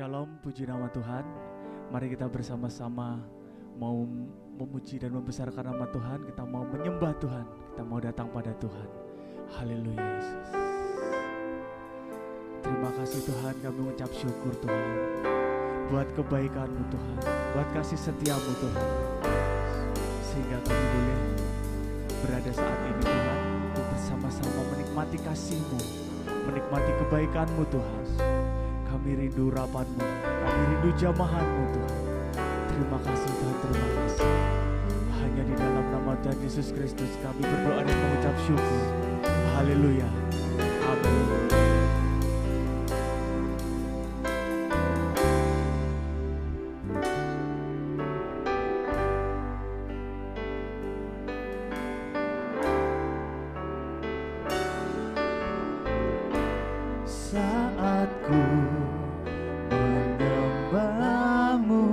Shalom, puji nama Tuhan. Mari kita bersama-sama mau memuji dan membesarkan nama Tuhan. Kita mau menyembah Tuhan, kita mau datang pada Tuhan. Haleluya Yesus. Terima kasih Tuhan, kami mengucap syukur Tuhan buat kebaikan-Mu Tuhan, buat kasih setia-Mu Tuhan, sehingga kami boleh berada saat ini Tuhan untuk bersama-sama menikmati kasih-Mu, menikmati kebaikan-Mu Tuhan. Kami rindu urapan-Mu, kami rindu jamahan-Mu Tuhan. Terima kasih Tuhan, terima kasih. Hanya di dalam nama Tuhan Yesus Kristus kami berdoa dan mengucap syukur. Haleluya. Amin. Saat ku menyembah-Mu,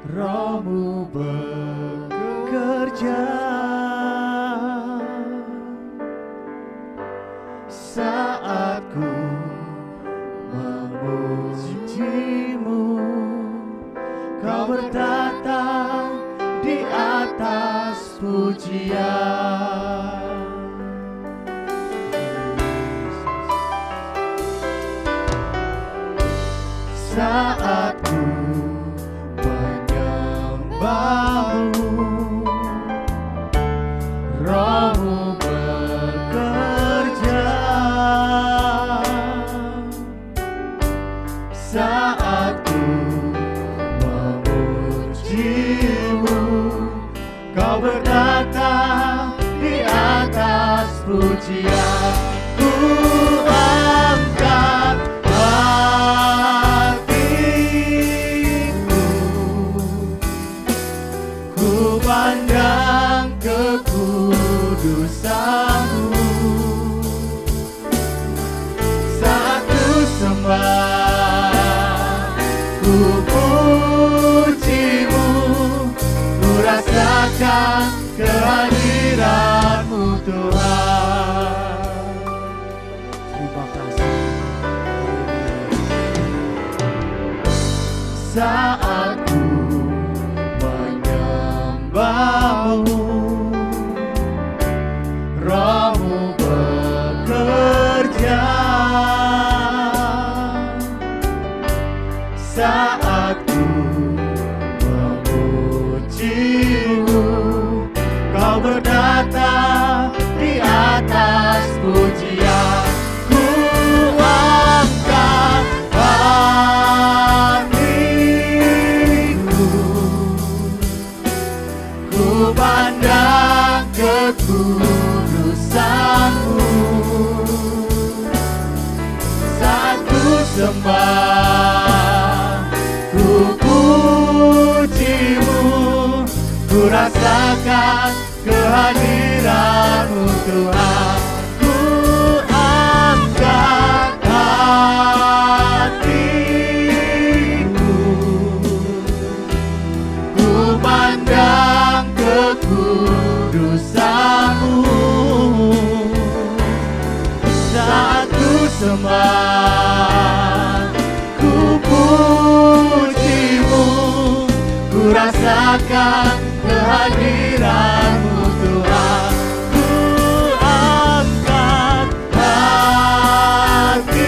Roh-Mu bekerja. Saat ku memuji-Mu, Kau bertata di atas pujian. Saat ku menyembah-Mu, Roh-Mu bekerja. Saat ku memuji-Mu, Kau bertata di atas pujian. Ku angkat pandang kekudusan-Mu. Saat ku sembah, ku puji-Mu, ku rasakan kehadiran-Mu Tuhan. Terima kasih. Saat ku menyembah-Mu, Roh-Mu bekerja. Saat ku memuji-Mu, Kau bertata di atas pujian. Ku angkat hatiku, ku pandang kekudusan-Mu. Saat ku sembah, ku puji-Mu, ku rasakan kehadiran-Mu Tuhan. Ku angkat hatiku, ku pandang kekudusan-Mu. Saat ku sembah, ku puji-Mu, ku rasakan kehadiran-Mu Tuhan. Ku angkat hatiku,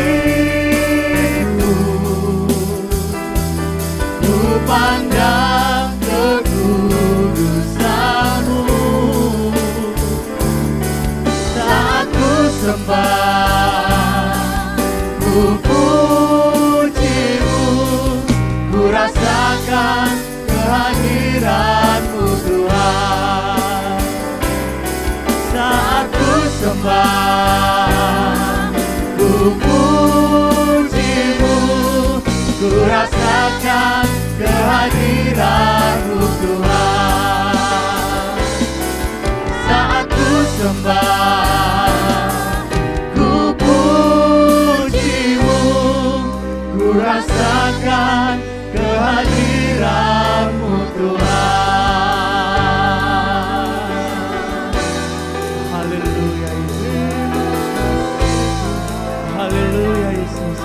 ku pandang kekudusan-Mu. Saat ku sembah, ku puji-Mu, ku rasakan kehadiran-Mu Tuhan. Saat ku sembah, ku puji-Mu, ku rasakan kehadiran-Mu Tuhan. Saat ku sembah, ku puji-Mu, ku rasakan kehadiran-Mu Tuhan. Haleluya Yesus. Haleluya Yesus.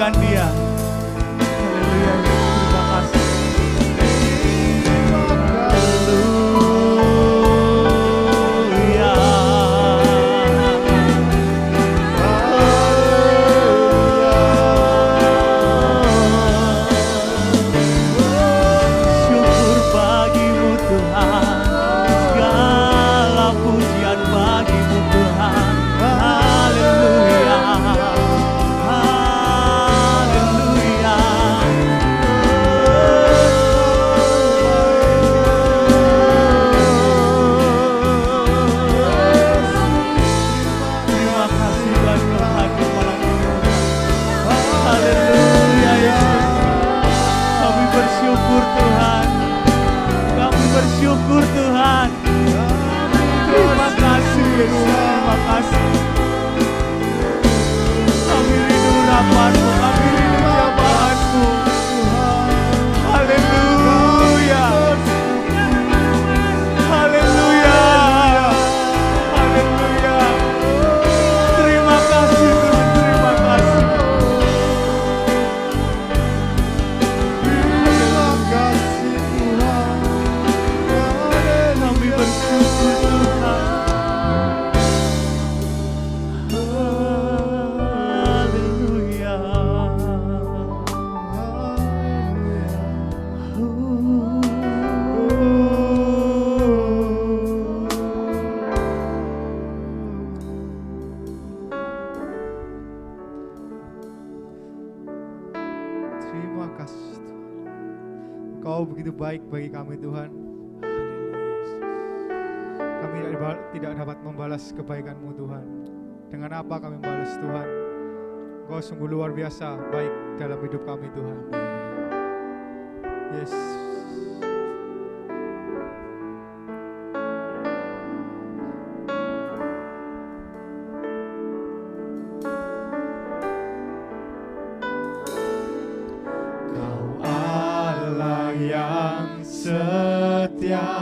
memuliakan Dia. Haleluya, terima kasih. Syukur Tuhan, terima kasih Yesus, terima kasih. Kami rindu urapan-Mu, kami rindu jamahan-Mu. Haleluya, haleluya, haleluya. Terima kasih Tuhan, terima kasih. Begitu baik bagi kami Tuhan. Kami tidak dapat membalas kebaikan-Mu Tuhan. Dengan apa kami membalas Tuhan? Engkau sungguh luar biasa baik dalam hidup kami Tuhan. Yes. Yang setia,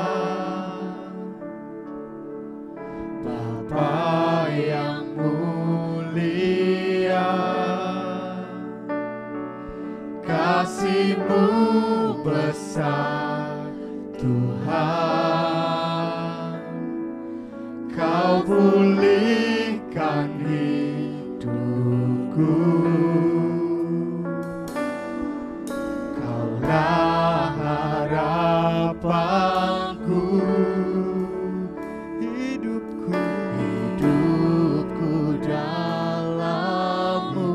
Bapa yang mulia, kasih-Mu besar Tuhan, Kau pulihkan hidupku. Harapanku, hidupku dalam-Mu,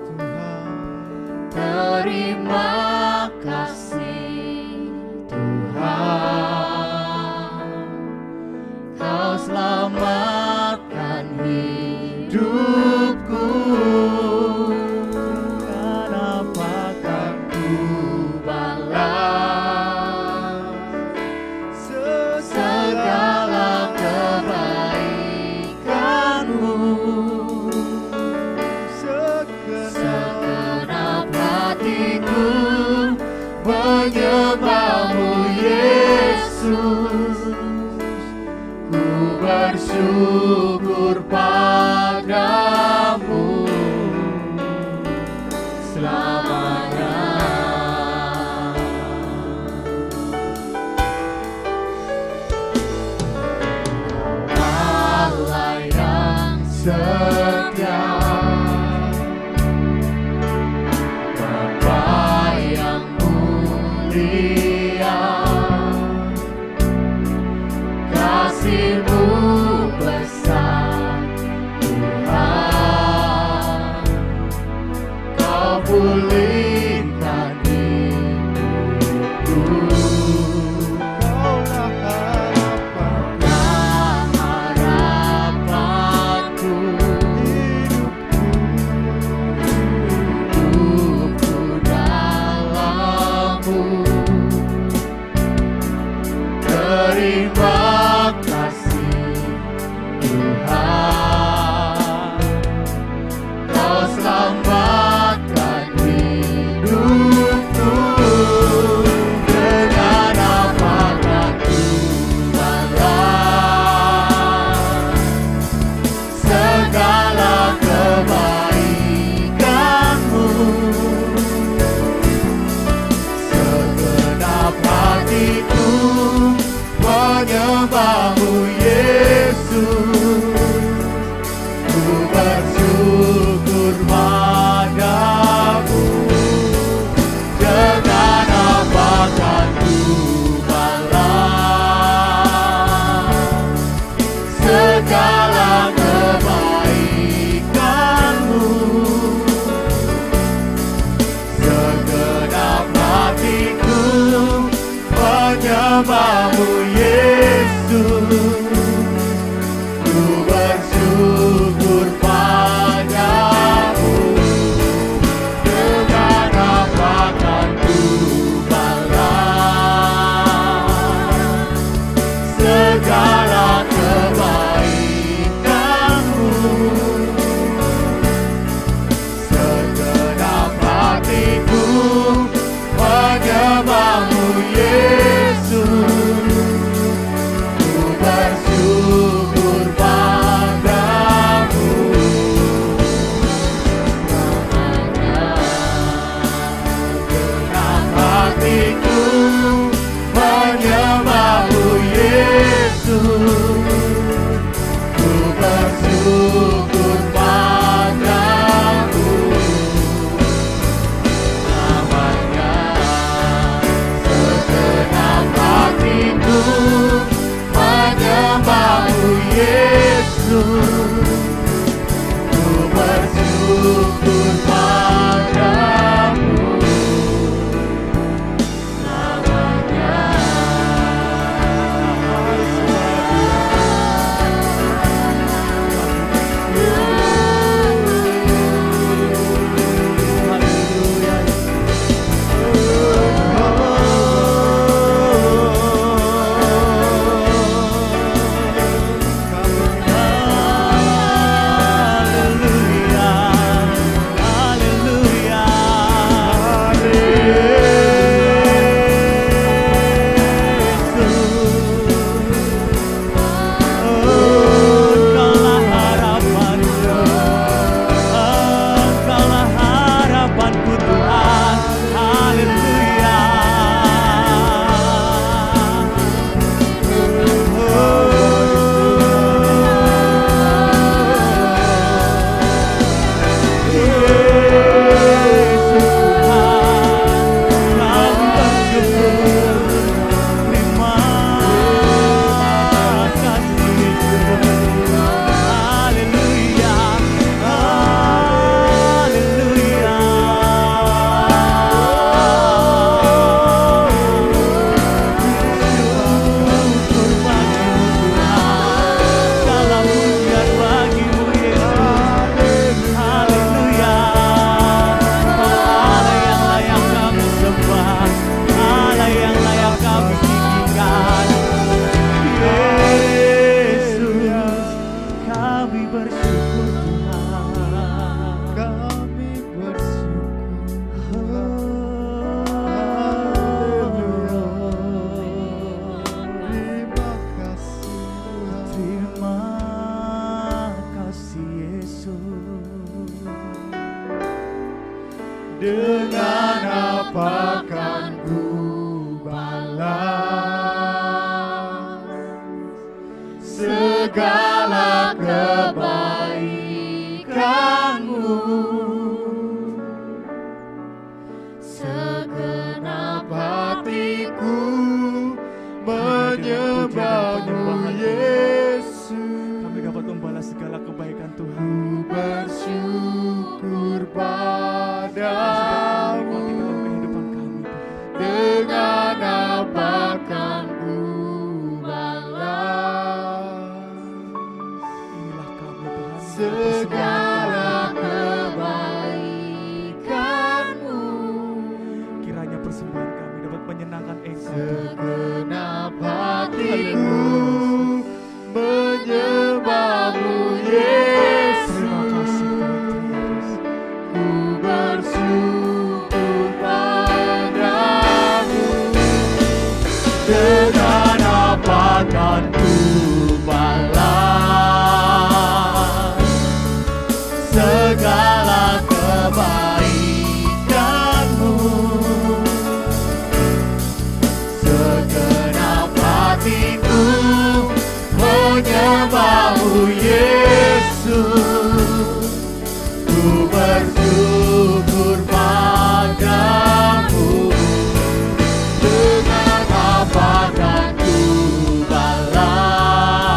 Tuhan. Terima kasih Tuhan, Kau selamatkan hidupku. Menyembah-Mu Yesus, ku bersyukur padamu selamanya. Allah yang setia, kasih-Mu besar Tuhan, Kau pulihkan hidupku. Kaulah harapanku, hidupku dalam-Mu. Terima kasih Tuhan, Kau selamatkan hidupku. Dengan apakah ku balas segala kebaikan menyembahmu Yesus, ku bersyukur padamu. Dengan apa kan ku balas segala kebaikanmu. Segenap hatiku menyembahmu Yesus, ku bersyukur padamu. Segenap hatiku menyembahmu Yesus, ku bersyukur padamu. Namanya segenap hatiku menyembahmu Yesus, ku bersyukur padamu. Namanya dengan apa kan ku balas segala kebaikanmu. Segenap hatiku menyembahmu Yesus, Kami dapat membalas segala kebaikan Tuhan. ku bersyukur Nikmati padamu. dalam kehidupan kami, Tuhan. Dengan apa kan ku balas Inilah kami, Tuhan. segala kebaikanmu. Kiranya persembahan kami dapat menyenangkan Engkau, Tuhan. Segenap hatiku menyembahmu Yesus, Terima kasih, Tuhan. Terima kasih. ku bersyukur padamu. Dengan apa kan ku balas segala kebaikanmu. Segenap hatiku menyembahmu Yesus, ku bersyukur padamu. Dengan apa kan ku balas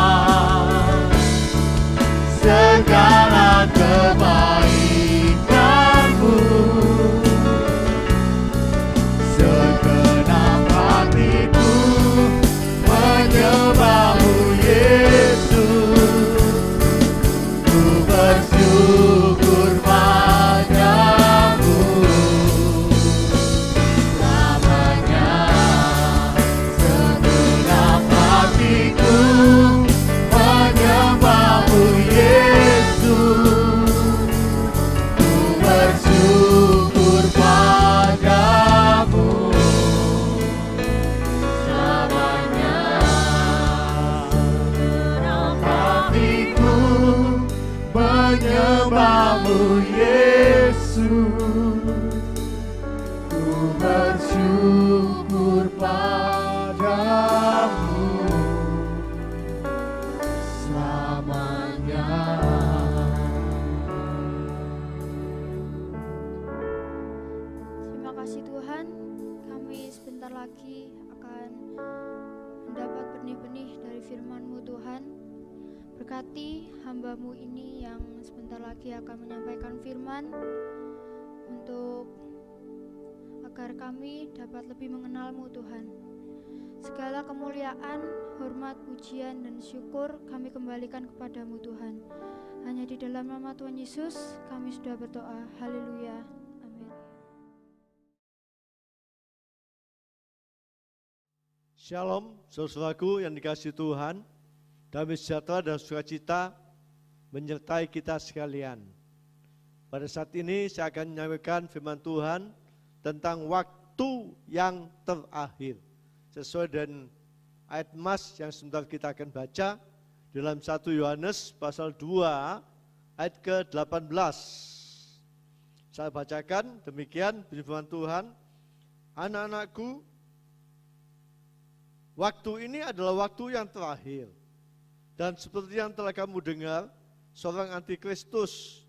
Yesus, ku bersyukur padamu selamanya. Terima kasih Tuhan, kami sebentar lagi akan mendapat benih-benih dari firman-Mu Tuhan. Berkati hamba-Mu ini yang sebentar lagi akan menyampaikan firman, untuk agar kami dapat lebih mengenal-Mu Tuhan. Segala kemuliaan, hormat, pujian, dan syukur kami kembalikan kepadamu Tuhan. Hanya di dalam nama Tuhan Yesus kami sudah berdoa. Haleluya. Amin. Shalom, saudaraku yang dikasihi Tuhan. Damai sejahtera dan sukacita menyertai kita sekalian. Pada saat ini saya akan menyampaikan firman Tuhan tentang waktu yang terakhir. Sesuai dengan ayat mas yang sebentar kita akan baca dalam 1 Yohanes pasal 2 ayat ke-18. Saya bacakan demikian firman Tuhan. Anak-anakku, waktu ini adalah waktu yang terakhir. Dan seperti yang telah kamu dengar, seorang antikristus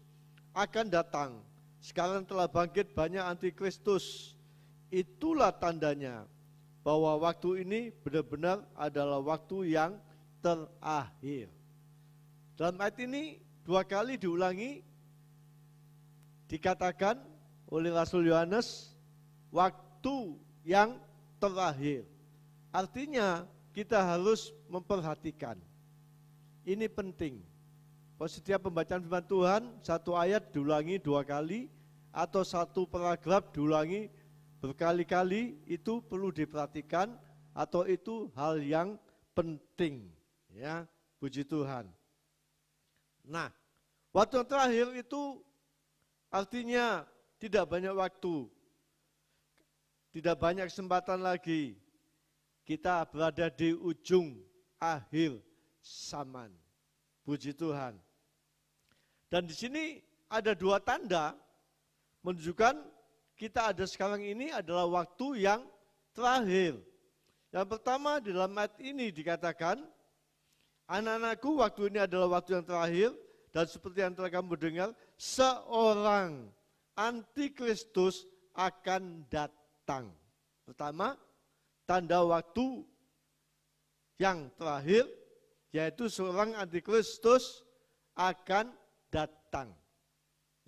akan datang. Sekarang telah bangkit banyak antikristus. Itulah tandanya bahwa waktu ini benar-benar adalah waktu yang terakhir. Dalam ayat ini 2 kali diulangi, dikatakan oleh Rasul Yohanes, waktu yang terakhir. Artinya kita harus memperhatikan. Ini penting. Setiap pembacaan firman Tuhan, satu ayat diulangi 2 kali, atau satu paragraf diulangi berkali-kali, itu perlu diperhatikan, atau itu hal yang penting. Ya, puji Tuhan. Nah, waktu yang terakhir itu artinya tidak banyak waktu, tidak banyak kesempatan lagi. Kita berada di ujung akhir zaman. Puji Tuhan. Dan di sini ada 2 tanda menunjukkan kita ada sekarang ini adalah waktu yang terakhir. Yang pertama di dalam ayat ini dikatakan, anak-anakku, waktu ini adalah waktu yang terakhir, dan seperti yang telah kamu dengar, seorang antikristus akan datang. Pertama, tanda waktu yang terakhir, yaitu seorang antikristus akan datang.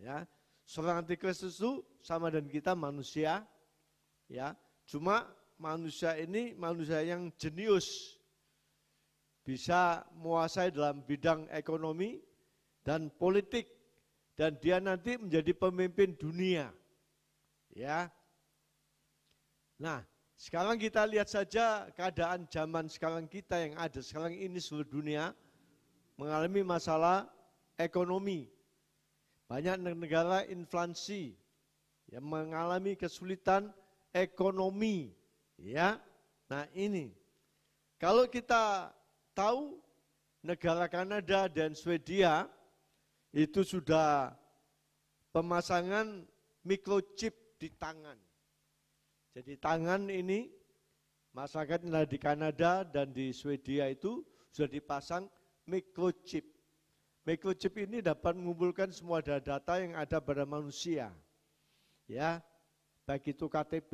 Ya, seorang antikristus itu sama dengan kita manusia, ya. Cuma manusia ini manusia yang jenius, bisa menguasai dalam bidang ekonomi dan politik, dan dia nanti menjadi pemimpin dunia. Ya. Nah, sekarang kita lihat saja keadaan zaman sekarang kita yang ada sekarang ini, seluruh dunia mengalami masalah ekonomi. Banyak negara inflasi yang mengalami kesulitan ekonomi. Ya, nah ini kalau kita tahu negara Kanada dan Swedia itu sudah pemasangan microchip di tangan. Jadi tangan ini, masyarakat yang ada di Kanada dan di Swedia itu sudah dipasang microchip. Microchip ini dapat mengumpulkan semua data yang ada pada manusia. Ya, baik itu KTP,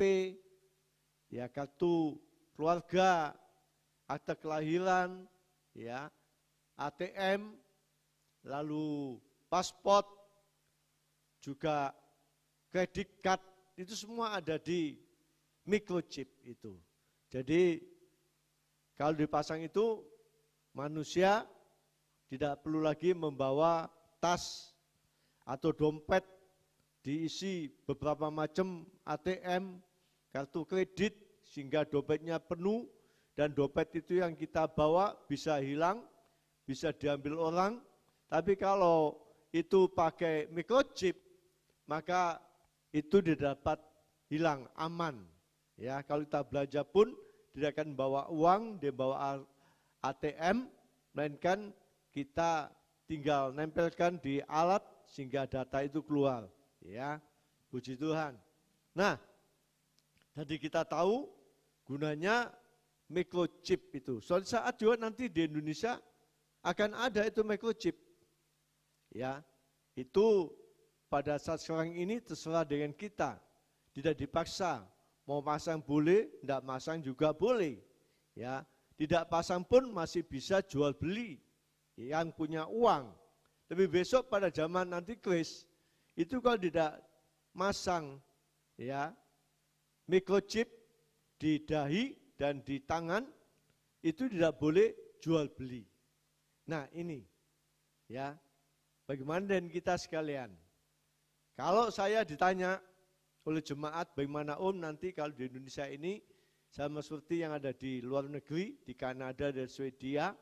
ya kartu keluarga, akte kelahiran, ya, ATM, lalu paspor, juga kredit card, itu semua ada di microchip itu. Jadi kalau dipasang itu, manusia tidak perlu lagi membawa tas atau dompet diisi beberapa macam ATM, kartu kredit, sehingga dompetnya penuh, dan dompet itu yang kita bawa bisa hilang, bisa diambil orang. Tapi kalau itu pakai microchip, maka itu didapat hilang, aman. Ya, kalau kita belanja pun tidak akan bawa uang, dia bawa ATM, melainkan kita tinggal nempelkan di alat sehingga data itu keluar. Ya, puji Tuhan. Nah, jadi kita tahu gunanya microchip itu. Suatu saat juga nanti di Indonesia akan ada itu microchip. Ya, itu pada saat sekarang ini terserah dengan kita. Tidak dipaksa. Mau pasang boleh, tidak pasang juga boleh. Ya, tidak pasang pun masih bisa jual beli. Yang punya uang. Tapi besok pada zaman Antikris, itu kalau tidak masang ya microchip di dahi dan di tangan, itu tidak boleh jual beli. Nah ini, ya bagaimana dengan kita sekalian? Kalau saya ditanya oleh jemaat, bagaimana nanti kalau di Indonesia ini, sama seperti yang ada di luar negeri, di Kanada dan Swedia,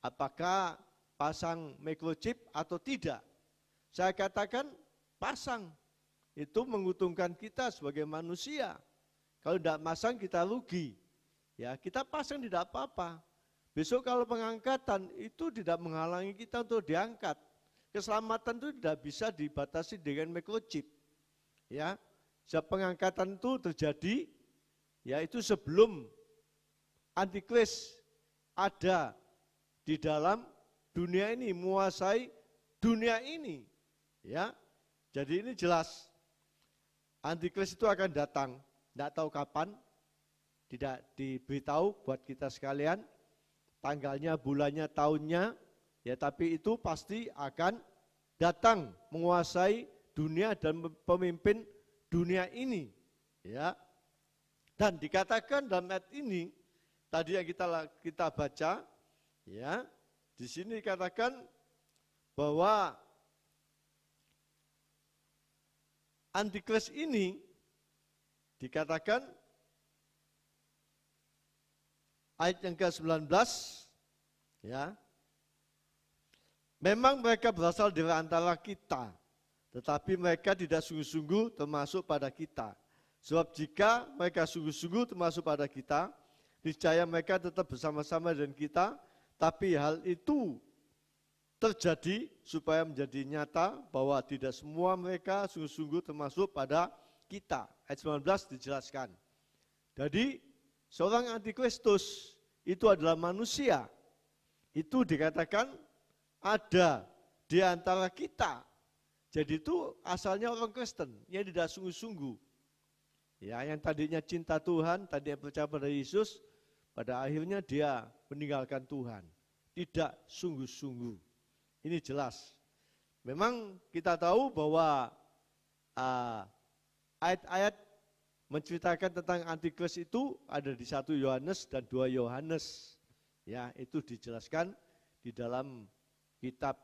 apakah pasang microchip atau tidak? Saya katakan pasang, itu menguntungkan kita sebagai manusia. Kalau tidak pasang kita rugi. Ya, kita pasang tidak apa-apa. Besok kalau pengangkatan itu tidak menghalangi kita untuk diangkat. Keselamatan itu tidak bisa dibatasi dengan microchip. Ya, pengangkatan itu terjadi, ya itu sebelum Antikris ada di dalam dunia ini, menguasai dunia ini. Ya, jadi ini jelas Antikris itu akan datang, tidak tahu kapan, tidak diberitahu buat kita sekalian, tanggalnya, bulannya, tahunnya, ya tapi itu pasti akan datang menguasai dunia dan pemimpin dunia ini, ya. Dan dikatakan dalam ayat ini tadi yang kita baca, ya, di sini dikatakan bahwa Antikris ini dikatakan ayat yang ke-19, ya. Memang mereka berasal dari antara kita, tetapi mereka tidak sungguh-sungguh termasuk pada kita. Sebab jika mereka sungguh-sungguh termasuk pada kita, niscaya mereka tetap bersama-sama dengan kita, tapi hal itu terjadi supaya menjadi nyata bahwa tidak semua mereka sungguh-sungguh termasuk pada kita. Ayat 19 dijelaskan. Jadi seorang antikristus itu adalah manusia. Itu dikatakan ada di antara kita. Jadi itu asalnya orang Kristen yang tidak sungguh-sungguh. Ya, yang tadinya cinta Tuhan, tadinya percaya pada Yesus, pada akhirnya dia meninggalkan Tuhan. Tidak sungguh-sungguh. Ini jelas. Memang kita tahu bahwa ayat-ayat menceritakan tentang Antikris itu ada di 1 Yohanes dan 2 Yohanes. Ya, itu dijelaskan di dalam kitab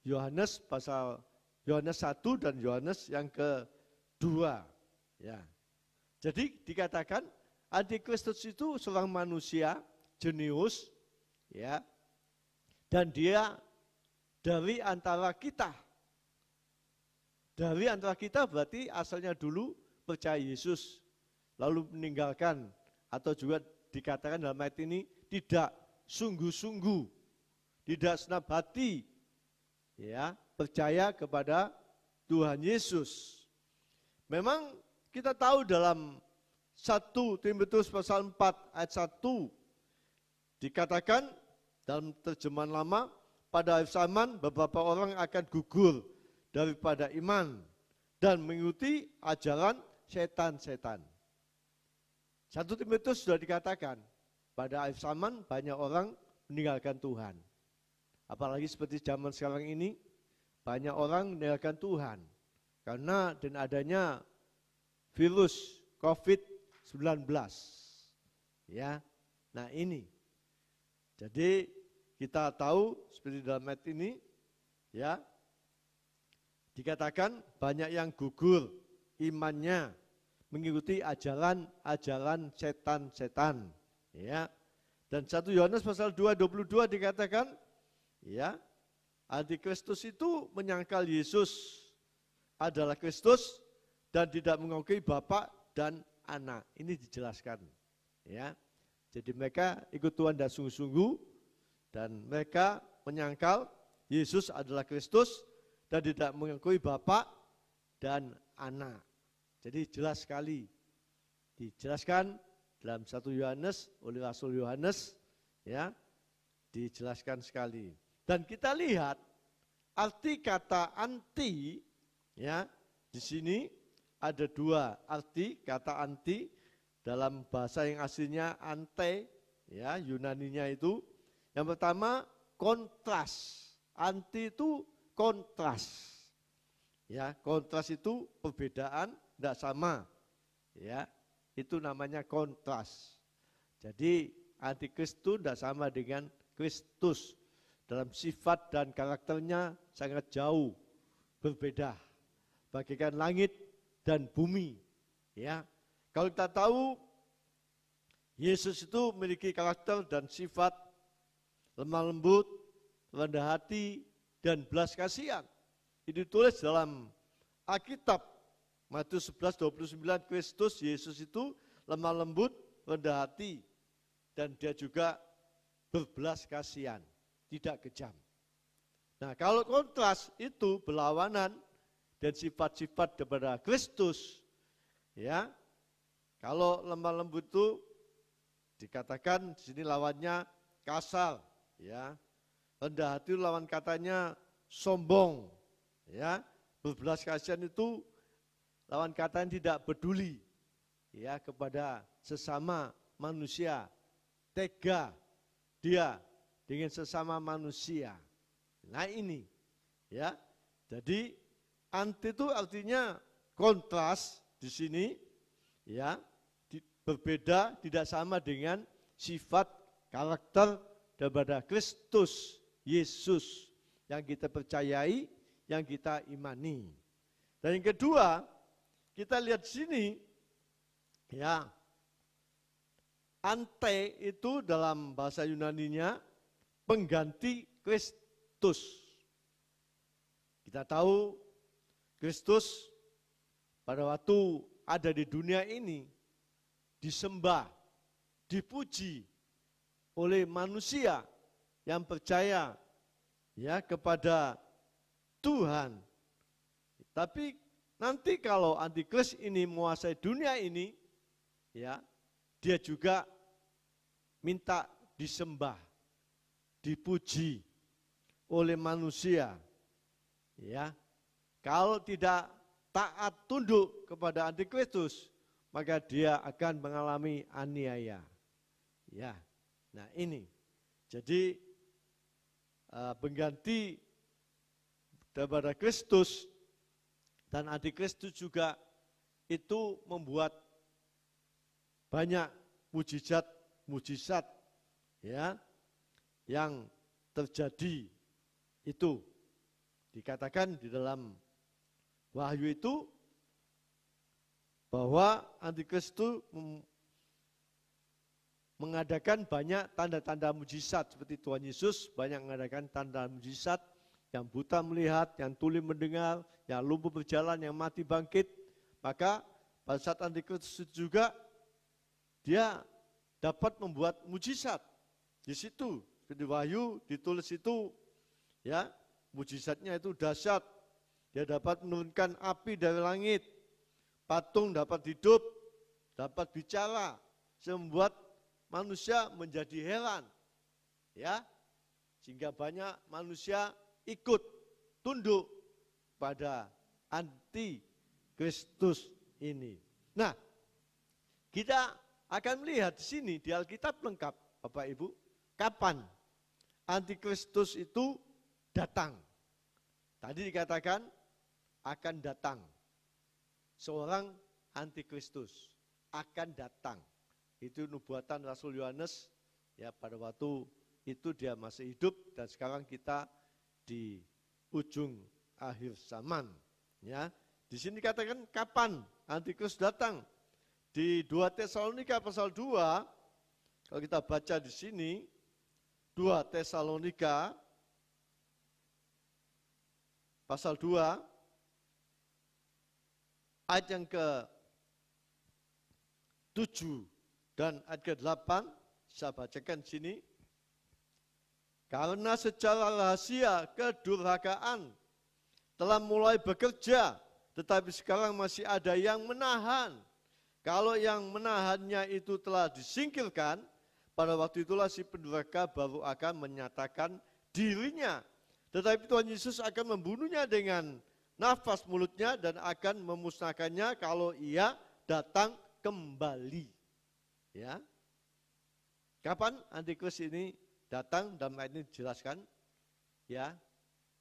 Yohanes pasal Yohanes 1 dan Yohanes yang kedua. Ya. Jadi dikatakan Antikristus itu seorang manusia jenius, ya, dan dia dari antara kita. Dari antara kita berarti asalnya dulu percaya Yesus, lalu meninggalkan, atau juga dikatakan dalam ayat ini tidak sungguh-sungguh, tidak senap hati, ya, percaya kepada Tuhan Yesus. Memang kita tahu dalam 1 Timotius pasal 4 ayat 1 dikatakan dalam terjemahan lama, pada akhir zaman beberapa orang akan gugur daripada iman dan mengikuti ajaran setan-setan. 1 Timotius sudah dikatakan, pada akhir zaman banyak orang meninggalkan Tuhan. Apalagi seperti zaman sekarang ini, banyak orang meninggalkan Tuhan. Karena dan adanya virus COVID-19. Ya, nah ini. Jadi kita tahu seperti dalam ayat ini, ya, dikatakan banyak yang gugur imannya mengikuti ajaran setan-setan, ya. Dan 1 Yohanes pasal 2:22 dikatakan, ya, Antikristus itu menyangkal Yesus adalah Kristus dan tidak mengakui Bapa dan Anak. Ini dijelaskan, ya. Jadi mereka ikut Tuhan dan sungguh-sungguh dan mereka menyangkal Yesus adalah Kristus dan tidak mengakui Bapa dan Anak. Jadi jelas sekali dijelaskan dalam 1 Yohanes oleh Rasul Yohanes, ya, dijelaskan sekali. Dan kita lihat arti kata anti, ya, di sini ada dua arti kata anti dalam bahasa yang aslinya ante, ya, Yunaninya itu. Yang pertama kontras. Anti itu kontras. Ya, kontras itu perbedaan, tidak sama. Ya, itu namanya kontras. Jadi antikristus tidak sama dengan Kristus. Dalam sifat dan karakternya sangat jauh berbeda. Bagaikan langit dan bumi. Ya, kalau kita tahu Yesus itu memiliki karakter dan sifat lemah lembut, rendah hati, dan belas kasihan. Itu ditulis dalam Alkitab. Matius 11:29, Kristus Yesus itu lemah lembut, rendah hati, dan dia juga berbelas kasihan, tidak kejam. Nah, kalau kontras itu berlawanan dan sifat-sifat daripada Kristus, ya. Kalau lemah lembut itu dikatakan di sini lawannya kasar, ya. Rendah hati lawan katanya sombong, ya. Berbelas kasihan itu lawan katanya tidak peduli, ya, kepada sesama manusia, tega dia dengan sesama manusia. Nah ini, ya. Jadi anti itu artinya kontras di sini, ya, berbeda, tidak sama dengan sifat karakter daripada Kristus Yesus yang kita percayai, yang kita imani. Dan yang kedua, kita lihat sini, ya, ante itu dalam bahasa Yunaninya pengganti Kristus. Kita tahu Kristus pada waktu ada di dunia ini disembah, dipuji oleh manusia yang percaya, ya, kepada Tuhan. Tapi nanti kalau antikris ini menguasai dunia ini, ya, dia juga minta disembah, dipuji oleh manusia. Ya, kalau tidak taat tunduk kepada antikristus, maka dia akan mengalami aniaya. Ya, nah ini, jadi pengganti daripada Kristus dan antikristus juga itu membuat banyak mujizat, ya, yang terjadi. Itu dikatakan di dalam Wahyu itu bahwa antikristus mengadakan banyak tanda-tanda mujizat, seperti Tuhan Yesus banyak mengadakan tanda mujizat, yang buta melihat, yang tuli mendengar, yang lumpuh berjalan, yang mati bangkit. Maka pada saat antikristus juga dia dapat membuat mujizat. Di situ di Wahyu ditulis itu, ya, mujizatnya itu dahsyat. Dia dapat menurunkan api dari langit, patung dapat hidup, dapat bicara, membuat manusia menjadi heran, ya, sehingga banyak manusia ikut tunduk pada antikristus ini. Nah, kita akan melihat di sini di Alkitab lengkap, Bapak Ibu, kapan antikristus itu datang. Tadi dikatakan akan datang. Seorang antikristus akan datang. Itu nubuatan Rasul Yohanes, ya, pada waktu itu dia masih hidup, dan sekarang kita di ujung akhir zaman, ya. Di sini dikatakan kapan antikristus datang. Di 2 Tesalonika pasal 2, kalau kita baca di sini 2 Tesalonika pasal 2 ayat yang ke-7 dan ayat ke-8, saya bacakan di sini. Karena secara rahasia kedurhakaan telah mulai bekerja, tetapi sekarang masih ada yang menahan. Kalau yang menahannya itu telah disingkirkan, pada waktu itulah si pendurhaka baru akan menyatakan dirinya. Tetapi Tuhan Yesus akan membunuhnya dengan nafas mulutnya dan akan memusnahkannya kalau ia datang kembali. Ya. Kapan Antikris ini datang? Dalam ayat ini dijelaskan. Ya.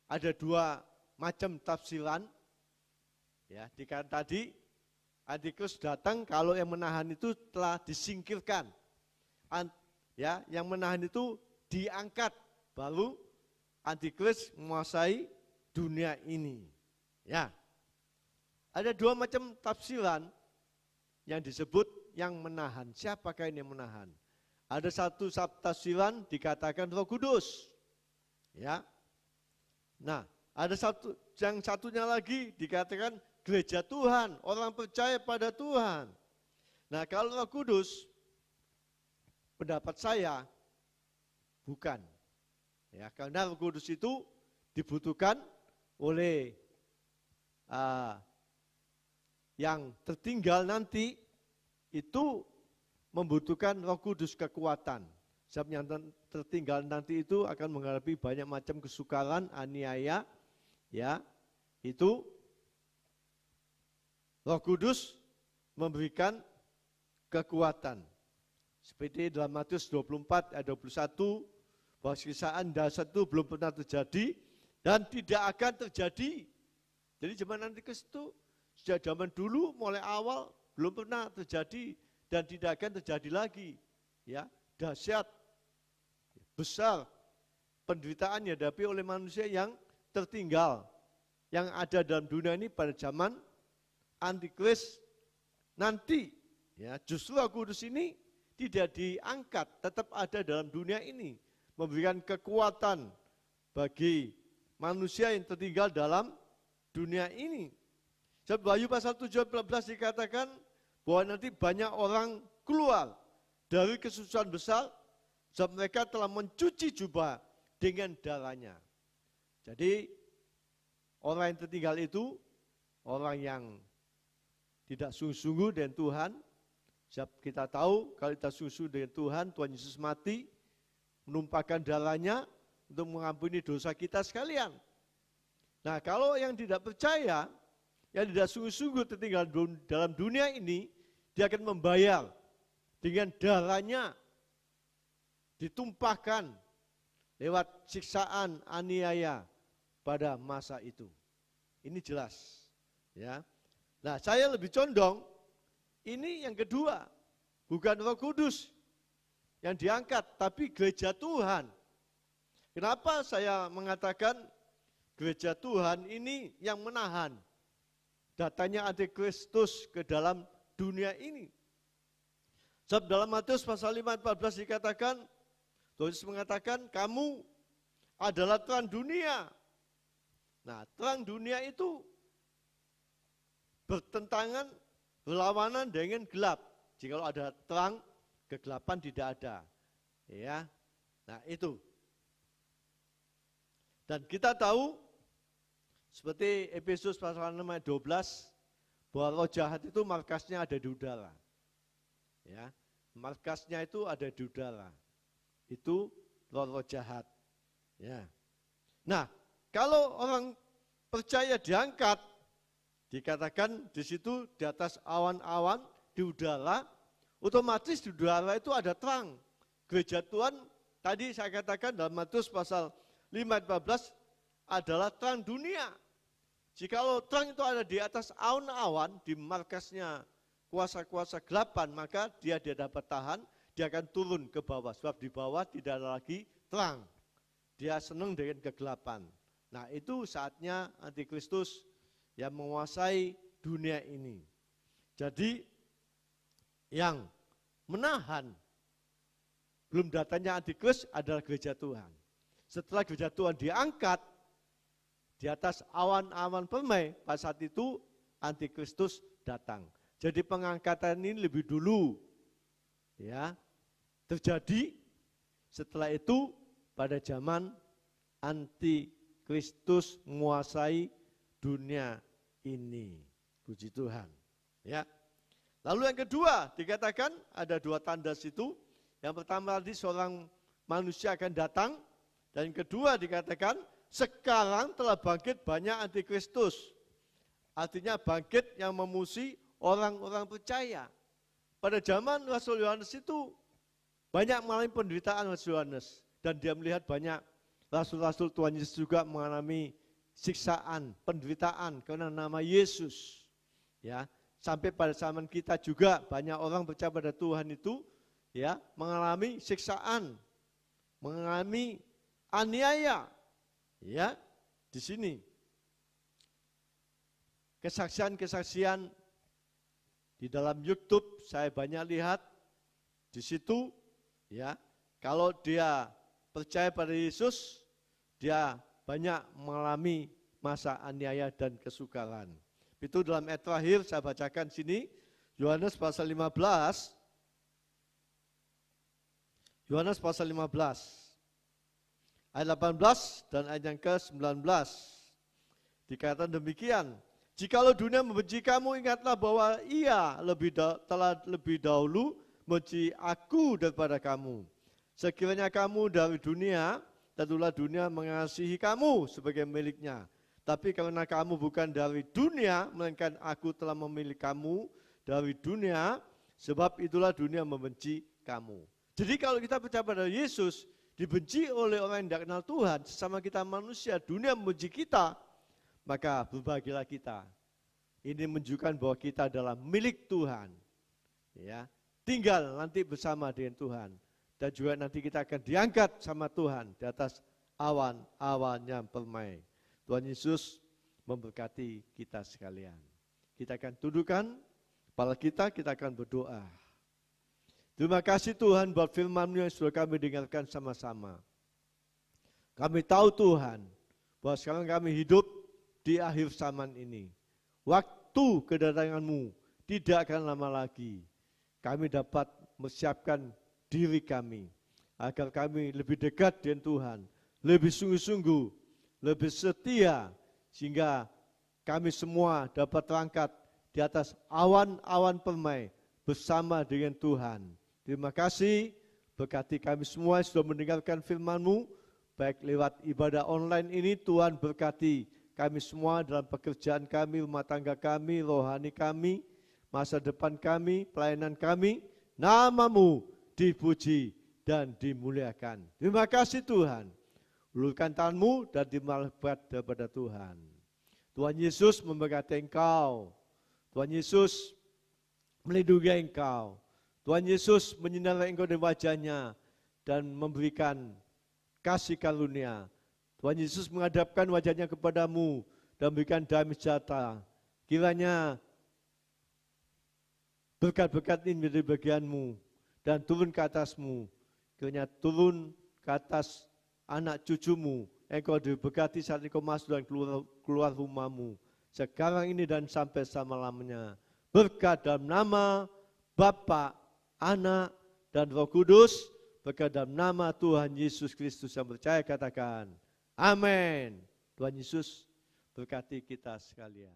Ada dua macam tafsiran. Ya, dikatakan tadi Antikris datang kalau yang menahan itu telah disingkirkan. Ya, yang menahan itu diangkat, baru Antikris menguasai dunia ini. Ya. Ada dua macam tafsiran yang disebut yang menahan. Siapakah ini yang menahan? Ada satu tafsiran dikatakan Roh Kudus. Ya. Nah, ada yang satunya lagi dikatakan gereja Tuhan, orang percaya pada Tuhan. Nah, kalau Roh Kudus, pendapat saya bukan. Ya, karena Roh Kudus itu dibutuhkan oleh yang tertinggal nanti, itu membutuhkan Roh Kudus kekuatan. Sebab yang tertinggal nanti itu akan menghadapi banyak macam kesukaran, aniaya, ya, itu Roh Kudus memberikan kekuatan. Seperti dalam Matius 24 ayat 21, bahwa siksaan dasar itu belum pernah terjadi dan tidak akan terjadi. Jadi zaman Antikris itu sejak zaman dulu mulai awal belum pernah terjadi dan tidak akan terjadi lagi. Ya, dahsyat, besar penderitaan yang dihadapi oleh manusia yang tertinggal, yang ada dalam dunia ini pada zaman Antikris nanti. Ya, justru Roh Kudus ini tidak diangkat, tetap ada dalam dunia ini, memberikan kekuatan bagi manusia yang tertinggal dalam dunia ini. Sebab Wahyu pasal 7:14 dikatakan bahwa nanti banyak orang keluar dari kesusahan besar, sebab mereka telah mencuci jubah dengan darahnya. Jadi orang yang tertinggal itu orang yang tidak sungguh-sungguh dengan Tuhan. Sebab kita tahu kalau kita sungguh dengan Tuhan, Tuhan Yesus mati, menumpahkan darahnya untuk mengampuni dosa kita sekalian. Nah, kalau yang tidak percaya, yang tidak sungguh-sungguh tertinggal dalam dunia ini, dia akan membayar dengan darahnya, ditumpahkan lewat siksaan, aniaya pada masa itu. Ini jelas. Ya. Nah, saya lebih condong, ini yang kedua, bukan Roh Kudus yang diangkat, tapi gereja Tuhan. Kenapa saya mengatakan gereja Tuhan ini yang menahan datanya Antikristus ke dalam dunia ini? Sebab dalam Matius pasal 5:14 dikatakan, Tuhan Yesus mengatakan, kamu adalah terang dunia. Nah, terang dunia itu bertentangan, berlawanan dengan gelap. Jika ada terang, kegelapan tidak ada. Ya. Nah, itu. Dan kita tahu seperti Efesus pasal 6 ayat 12 bahwa roh jahat itu markasnya ada di udara. Ya. Markasnya itu ada di udara. Itu roh-roh jahat. Ya. Nah, kalau orang percaya diangkat, dikatakan di situ di atas awan-awan di udara, otomatis di udara itu ada terang. Gereja Tuhan tadi saya katakan dalam Matius pasal 5:14 adalah terang dunia. Jikalau terang itu ada di atas awan-awan, di markasnya kuasa-kuasa gelapan, maka dia tidak dapat tahan, dia akan turun ke bawah. Sebab di bawah tidak ada lagi terang. Dia senang dengan kegelapan. Nah, itu saatnya Antikristus yang menguasai dunia ini. Jadi yang menahan belum datangnya Antikris adalah gereja Tuhan. Setelah gereja Tuhan diangkat di atas awan-awan permai, pada saat itu Antikristus datang. Jadi pengangkatan ini lebih dulu ya terjadi. Setelah itu pada zaman antikristus menguasai dunia ini. Puji Tuhan. Ya. Lalu yang kedua dikatakan ada 2 tanda situ. Yang pertama tadi seorang manusia akan datang. Dan yang kedua dikatakan sekarang telah bangkit banyak antikristus. Artinya bangkit yang memusuhi orang-orang percaya. Pada zaman Rasul Yohanes itu banyak mengalami penderitaan Rasul Yohanes. Dan dia melihat banyak rasul-rasul Tuhan Yesus juga mengalami siksaan, penderitaan karena nama Yesus. Ya, sampai pada zaman kita juga banyak orang percaya pada Tuhan itu ya mengalami siksaan, mengalami aniaya. Ya, di sini kesaksian-kesaksian di dalam YouTube saya banyak lihat di situ ya. Kalau dia percaya pada Yesus, dia banyak mengalami masa aniaya dan kesukaran. Itu dalam ayat terakhir saya bacakan sini, Yohanes pasal 15. Yohanes pasal 15. Ayat 18 dan ayat yang ke-19. Dikatakan demikian, jikalau dunia membenci kamu, ingatlah bahwa ia telah lebih dahulu membenci aku daripada kamu. Sekiranya kamu dari dunia, tentulah dunia mengasihi kamu sebagai miliknya. Tapi karena kamu bukan dari dunia, melainkan aku telah memilih kamu dari dunia, sebab itulah dunia membenci kamu. Jadi kalau kita percaya pada Yesus, dibenci oleh orang yang tidak kenal Tuhan, sesama kita manusia, dunia membenci kita, maka berbahagialah kita. Ini menunjukkan bahwa kita adalah milik Tuhan. Ya, tinggal nanti bersama dengan Tuhan. Dan juga nanti kita akan diangkat sama Tuhan di atas awan-awan yang permai. Tuhan Yesus memberkati kita sekalian. Kita akan tundukkan kepala kita akan berdoa. Terima kasih Tuhan buat firman-Mu yang sudah kami dengarkan sama-sama. Kami tahu Tuhan, bahwa sekarang kami hidup di akhir zaman ini. Waktu kedatangan-Mu tidak akan lama lagi. Kami dapat mempersiapkan diri kami, agar kami lebih dekat dengan Tuhan, lebih sungguh-sungguh, lebih setia, sehingga kami semua dapat terangkat di atas awan-awan permai bersama dengan Tuhan. Terima kasih, berkati kami semua yang sudah mendengarkan firman-Mu, baik lewat ibadah online ini. Tuhan berkati kami semua dalam pekerjaan kami, rumah tangga kami, rohani kami, masa depan kami, pelayanan kami. Nama-Mu dipuji dan dimuliakan. Terima kasih Tuhan. Ulurkan tangan-Mu dan dimalaikat daripada Tuhan. Tuhan Yesus memberkati engkau. Tuhan Yesus melindungi engkau. Tuhan Yesus menyinari engkau dengan wajah-Nya dan memberikan kasih karunia. Tuhan Yesus menghadapkan wajah-Nya kepadamu dan memberikan damai sejahtera. Kiranya berkat-berkat ini menjadi bagianmu dan turun ke atasmu. Kiranya turun ke atas anak cucumu, engkau diberkati saat engkau masuk dan keluar rumahmu. Sekarang ini dan sampai selama-lamanya. Berkat dalam nama Bapa, Anak, dan Roh Kudus. Berkat dalam nama Tuhan Yesus Kristus yang percaya katakan, amin. Tuhan Yesus berkati kita sekalian.